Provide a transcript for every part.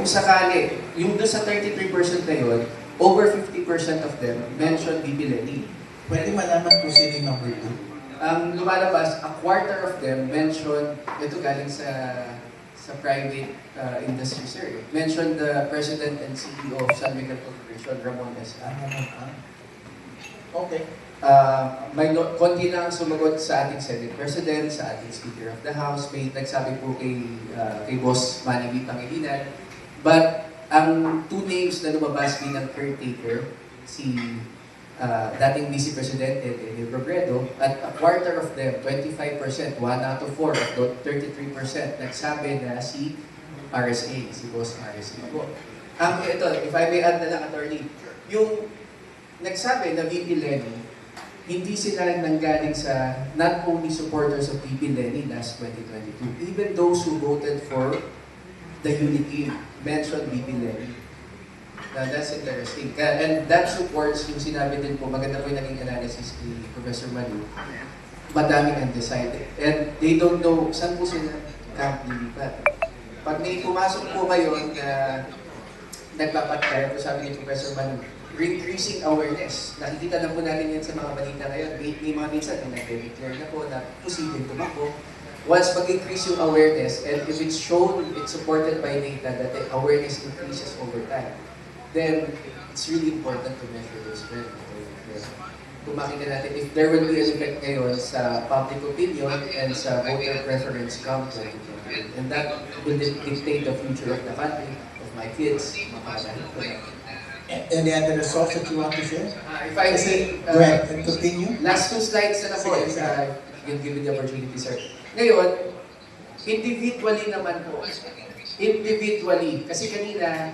kung sakali, yung doon sa 33% na yun, over 50% of them mention Bibi Lenny. Pwede malaman kung sino yung number 2? Ang lumalabas, a quarter of them mention, ito galing sa private industry, sir. Mention the President and CEO of San Miguel Corporation, Ramon S. Okay. Konti lang sumagot sa ating Senate President, sa ating Speaker of the House, may nagsabi po kay Boss Manny V. Pangilinan. But ang two names na lumabas bilang caretaker, si dating Vice Presidente Daniel Robredo, at a quarter of them, 25%, 1 out of 4 of the 33%, nagsabi na si RSA, si Boss RSA po. Ito, if I may add na lang, attorney, yung nagsabi na VP Lenny, hindi sila nanggaling sa not only supporters of VP Lenny last 2022, even those who voted for the unity mentioned VP Lenny. That's interesting. And that supports yung sinabi din po, maganda po yung naging analysis ni Professor Manu, madaming undecided. And they don't know saan po sila camp lilipat. Pag may pumasok po ngayon na nagpapataya po, sabi ni Professor Manu, increasing awareness. Nakikita na po natin yan sa mga balita ngayon. May mga minsan na nag-declare na po na posibleng tumakbo. Once mag-increase yung awareness, and if it's shown, it's supported by data that the awareness increases over time, then it's really important to measure those trends. Kung makikita natin, if there will be an effect ngayon sa public opinion and sa voter preference come 2020, and that will dictate the future of the country, of my kids, mga ko na. Any other results that you want to share? If I say, Go ahead and continue. Last two slides na po, give me the opportunity, sir. Ngayon, individually naman po. Individually. Kasi kanina,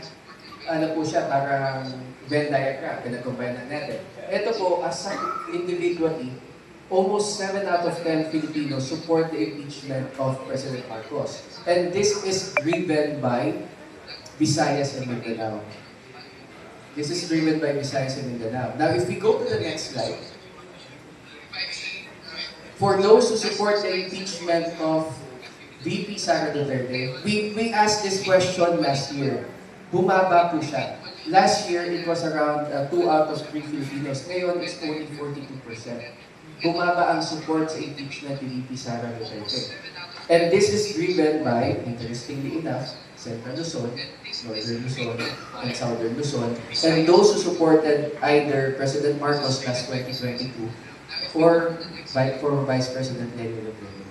ano po siya, parang Venn diagram, pinag-combine na natin. Ito po, as individually, almost 7 out of 10 Filipinos support the impeachment of President Marcos. And this is driven by Visayas and Mindanao. This is driven by Visayas and Mindanao. Now, if we go to the next slide, for those who support the impeachment of VP Sara Duterte, we asked this question last year. Bumaba po siya. Last year, it was around 2 out of 3 Filipinos. Ngayon, it's only 42%. Bumaba ang support sa impeachment ni VP Sara Duterte. And this is driven by, interestingly enough, Central Luzon, Northern Luzon, and Southern Luzon, and those who supported either President Marcos last 2022 or for Vice President Lenny Robredo.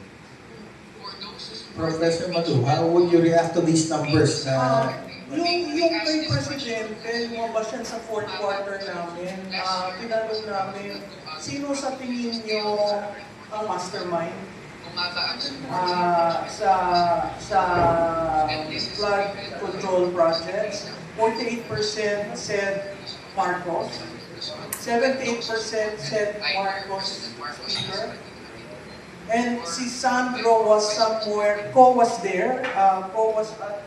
Professor Matu, how would you react to these numbers? Yung kay Presidente, lumabas yan sa fourth quarter namin, tinanong namin, sino sa tingin nyo ang mastermind? Sa flood control projects, 48% said Marcos, 78% said Marcos Speaker, and si Sandro was somewhere, Co was there, Co was at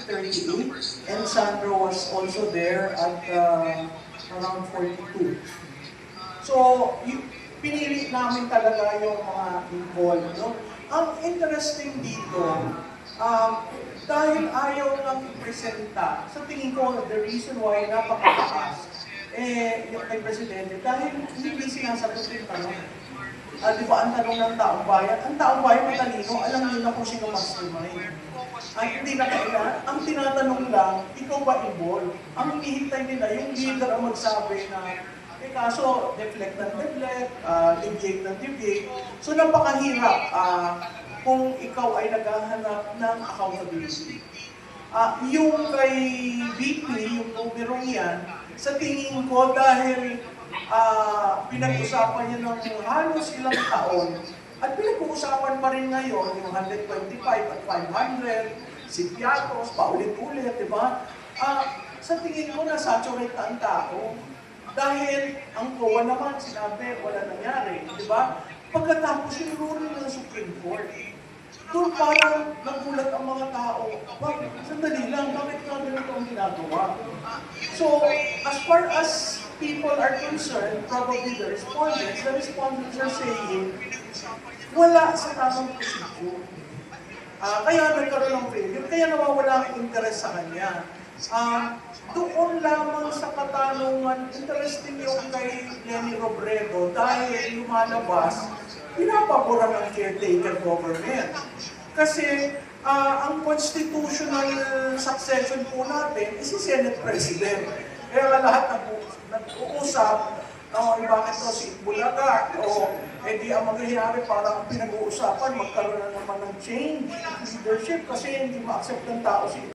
38, and Sandro was also there at around 42. So, pinili namin talaga yung mga involved. No? Ang interesting dito, dahil ayaw lang i-presenta, sa tingin ko, the reason why napakataas, yung kay Presidente, dahil hindi sinasagot yung tanong. Di ba ang tanong ng taong bayan? Ang taong bayan matalino, alam niyo na kung sino mastermind. Hindi na kailangan. Ang tinatanong lang, ikaw ba involved? Ang hinihintay nila, yung leader ang magsabi na, kaso deflect ng deflect, deviate ng deviate. So napakahirap kung ikaw ay naghahanap ng accountability. Yung kay VP, yung numerong yan, sa tingin ko dahil pinag-usapan niya ng halos ilang taon, at pinag-uusapan pa rin ngayon, yung 125 at 500, si Piatos, paulit-ulit, di ba? Sa tingin ko, nasaturate na ang tao. Dahil ang COA naman, sinabi, wala nangyari, di ba? Pagkatapos yung ruling ng Supreme Court, doon parang nagulat ang mga tao, sandali lang, bakit nga ganito ang ginagawa? So, as far as people are concerned, probably the respondents are saying, wala sa tamang procedure. Kaya nagkaroon ng failure, kaya nawawala ang interest sa kanya. Doon lamang sa katanungan, interesting yung kay Lenny Robredo dahil lumalabas, pinapaboran ng caretaker government. Kasi ang constitutional succession po natin is si Senate President. Kaya lahat nag-uusap, bakit daw si Bulaga, di ang mangyayari para ang pinag-uusapan, magkaroon na naman ng change, leadership, kasi hindi ma-accept ng tao si